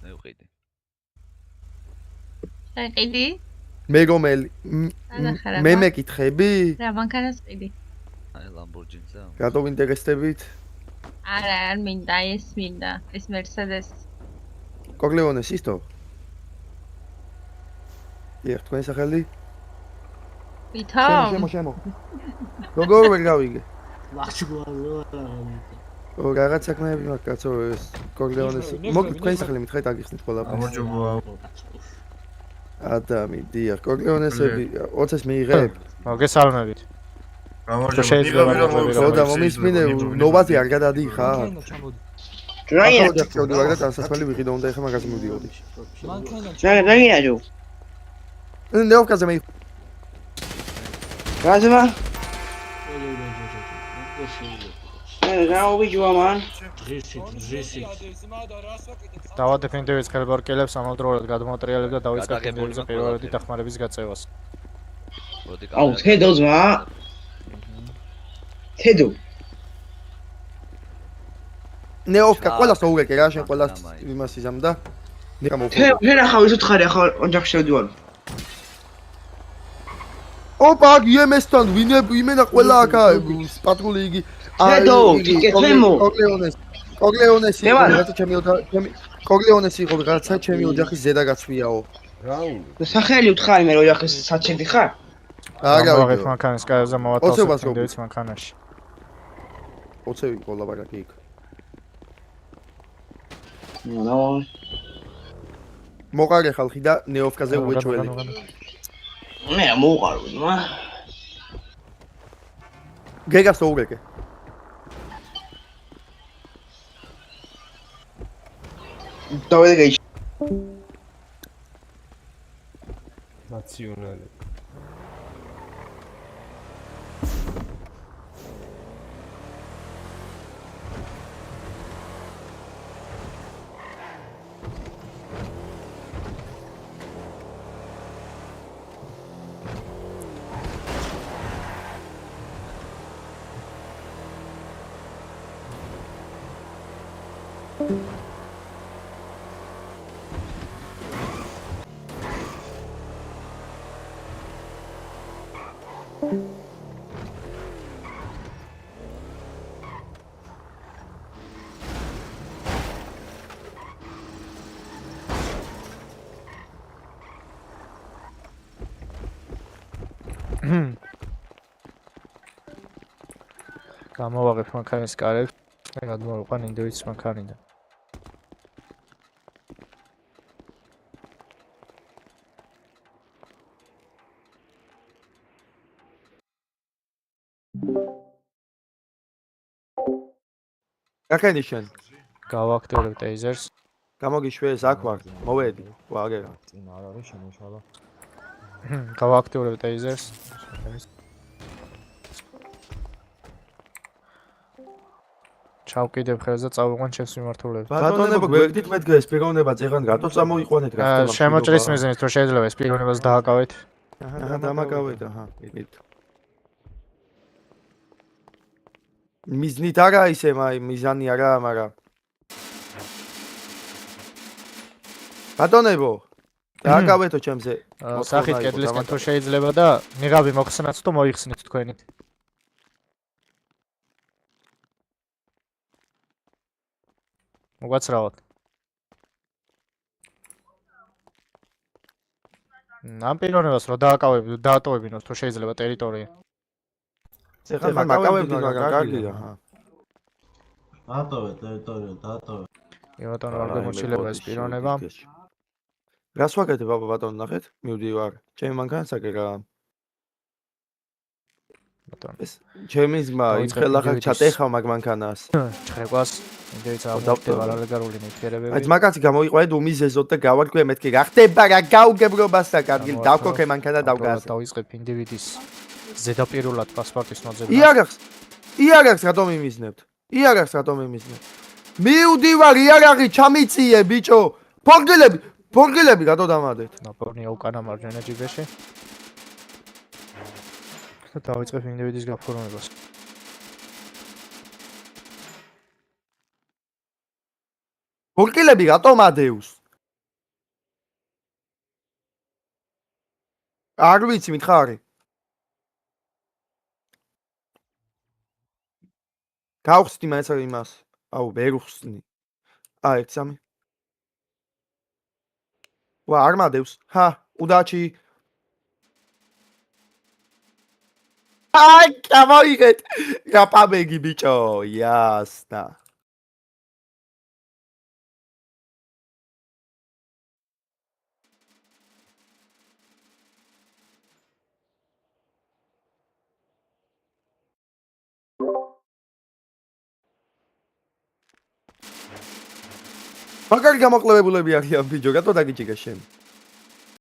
მევყიდი. ყიდი? მე რომელი? მე მეკითხები? რა მანქანას ყიდი? აი Lamborghini-ზე. რატო ვინტერესდებით? არა, არ მინდა, ეს მინდა. ეს Mercedes. კოგლეონეს ისто? დიახ, თქვენი სახელი? ვითო? შემო. როგორ ვერ გავიგე? ლახჩუა. რაღაც საქმეები მაქვს, კაცო, ეს კოგლეონეს. მოკლედ თქვენი სახელი მითხარით, აგიხსნით ყველაფერს. ამოჯობოა. ადამი, დიახ, კოგლეონესები 20-ს მიიღებ? მოგესალმებით. ხოდა მომისმინე, ნოვაზე არ გადადიხარ? რაია? ჩავდი ვარ და დასასველი ვიყიდო, უნდა ეხა მაგაზე მივდიოდი. რა ჯო? ნეოვკაზე მე. გაზმა? რა ვიჯვა მან? დავადეფინდებით ხელბორკელებს ამავდროულად გადმოატრიალებ და დავიწყებ ფინდებზე პირველადი დახმარების გაწევას. აუ, თედო ძმა. თედო. ნეოვკა ყველას აუგეკე რა, შენ ყველას იმას იზამდა. ნიკა მოვხო. ფერა ხავ ის უთხარი ახლა ოჯახში შევდივარ. ოპა, იემესთან ვიმენა ყველა აქა პატრული იგი. თედო, კეთემო. კოგლეონესი რაღაცა კოგლეონესი იყო რაღაცა ჩემი ოჯახის ზედაგაცვიაო. რა უნდა? სახელი უთხარი მე ოჯახის საჩენდი ხარ? არა, ვაღებ მანქანის კარზე მოვათავსებ ფინდების მანქანაში. 20 იყო ლაბარაკი იქ. მოყარე ხალხი და ნეოვკაზე უეჭველი. მე მოუყარო ძმა. გეგას აუგეკე. დავედი გაიჩ. ნაციონალი. გამოვაღებ მანქანის კარებს და გადმოვიყვან ინდოეთის მანქანიდან. რაკენი შენ? გავაქტიურებ ტეიზერს. გამოგიშვეს აქ ვარ, მოვედი, ვაგერა. წინ არ არის შემოშალა. გავაქტიურებ ტეიზერს. ჩავკიდებ ხელს და წავიყვან ჩემს მიმართულებით. ბატონებო, გვერდით მეთქე ეს პიროვნება წეღან რატო წამოიყვანეთ რა ხდება? შემოჭრის მიზნით თუ შეიძლება ეს პიროვნებას დააკავეთ. აჰა, დამაკავეთ, აჰა, მიდით. მიზნით არა ისე, მიზანი არა, მაგრამ ბატონებო, დააკავეთო ჩემზე. სახით კედლისკენ თუ შეიძლება და მიღავი მოხსნათ თუ მოიხსნით თქვენი. მოგაცრავოთ. ამ პიროვნებას რო დაატოვებინოთ თუ შეიძლება ტერიტორია. ეხლა მაკავებთ, მაგრამ კარგია, აჰა. დაატოვე ტერიტორია, დაატოვე. ბატონო, არ გამოჩილება ეს პიროვნება. რას ვაკეთებ ბატონო, ნახეთ? მივდივარ. ჩემი მანქანასაკე რა. ბატონო. ეს ჩემი ძმა, იწხელ ახლა ჩატეხავ მაგ მანქანას. ჩხეკვას ინდოეთს ამოვხდება არალეგალური ნივთიერებები. აი ძმაკაცი გამოიყვანეთ უმიზეზოდ და გავარკვე მეთქე რა ხდება რა გაუგებრობასა კარგი დავკოქე მანქანა დავგასე. დავიწყებ ინდივიდის ზედაპირულად პასპორტის მოძებნას. იარაღს რატომ მიმიზნებთ? იარაღს რატომ მიმიზნებთ? მივდივარ იარაღი ჩამიწიე ბიჭო. ფორგილები რატო დამადეთ? ნაპოვნია უკანა მარჯვენა ჯიბეში. და დავიწყებ ინდივიდის გაფორმებას. ფორგილები რატომ ადეუს? არ ვიცი მითხარი. გავხსნი მაინც იმას. აუ, ვერ ვხსნი. 1-3. ვა, არ მადევს. ჰა, უდაჩი. აი, გამოიღეთ. გაპამეგი ბიჭო, იასნა. მაგარი გამოყლებებულები არიან ბიჭო, რატო დაგიჭირე შენ?